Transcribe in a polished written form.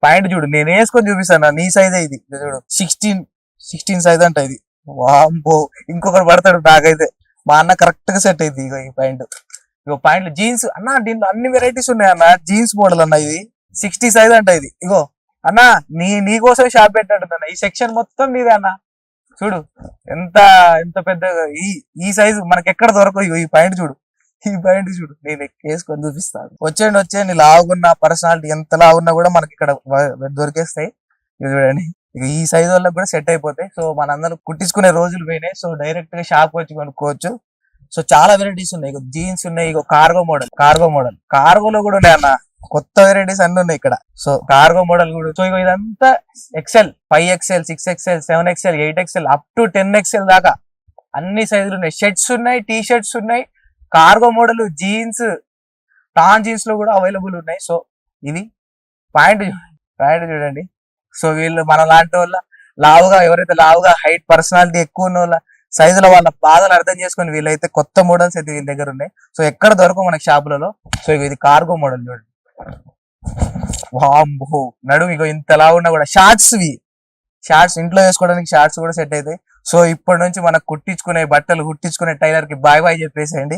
Point చూడు, నేను వేసుకొని చూపిస్తాను, నీ సైజే ఇది. ఇది చూడు 16 సైజ్ అంట ఇది. వాంబో, ఇంకొకటి పడతాడు నాకైతే. మా అన్న కరెక్ట్ గా సెట్ అయింది. ఇగో ఈ పాయింట్, ఇగో పాయింట్లు జీన్స్ అన్న, దీంట్లో అన్ని వెరైటీస్ ఉన్నాయి అన్న. జీన్స్ మోడల్ అన్న, ఇది 60 సైజ్ అంట ఇది. ఇగో అన్న, నీకోసం షాప్ పెట్టాడు ఈ సెక్షన్ మొత్తం నీదే అన్న. చూడు ఎంత ఎంత పెద్దగా ఈ సైజు మనకి ఎక్కడ దొరకదు. ఇగో ఈ పాయింట్ చూడు, ఈ పాయింట్ చూడు, నేను వేసుకొని చూపిస్తాను. వచ్చేయండి లావుగున్న పర్సనాలిటీ ఎంత లావున్నా కూడా మనకి ఇక్కడ దొరికేస్తాయి. ఇది చూడండి, ఇక ఈ సైజ్ వాళ్ళకి కూడా సెట్ అయిపోతాయి. సో మనందరం కుట్టించుకునే రోజులు పోయినాయి. సో డైరెక్ట్ గా షాప్ వచ్చి కొనుక్కోవచ్చు. సో చాలా వెరైటీస్ ఉన్నాయి. ఇక జీన్స్ ఉన్నాయి, ఇక కార్గో మోడల్ కార్గోలో కూడా ఉన్నాయి అన్న. కొత్త వెరైటీస్ అన్ని ఉన్నాయి ఇక్కడ. సో కార్గో మోడల్ కూడా. సో ఇక ఇదంతా XL, 5XL, 6XL, 7XL, 8XL up to 10XL దాకా అన్ని సైజులు ఉన్నాయి. షర్ట్స్ ఉన్నాయి, టీ షర్ట్స్ ఉన్నాయి, cargo model jeans, tan jeans లో కూడా అవైలబుల్ ఉన్నాయి. సో ఇది పాయింట్ చూడండి. సో వీళ్ళు మన లాంటి వాళ్ళ లావుగా, ఎవరైతే లావుగా హైట్ పర్సనాలిటీ ఎక్కువ ఉన్న వాళ్ళ సైజుల వాళ్ళ బాధలు అర్థం చేసుకుని వీళ్ళైతే కొత్త మోడల్స్ అయితే వీళ్ళ దగ్గర ఉన్నాయి. సో ఎక్కడ దొరకవు మనకి షాపులలో. సో ఇది కార్గో మోడల్ చూడండి. వాంబో, నడుము ఇగో ఇంత లావున్నా కూడా. షార్ట్స్ ఇంట్లో వేసుకోవడానికి షార్ట్స్ కూడా సెట్ అవుతాయి. సో ఇప్పటి నుంచి మనకు కుట్టించుకునే బట్టలు కుట్టించుకునే టైలర్ కి బాయ్ చెప్పేసేయండి.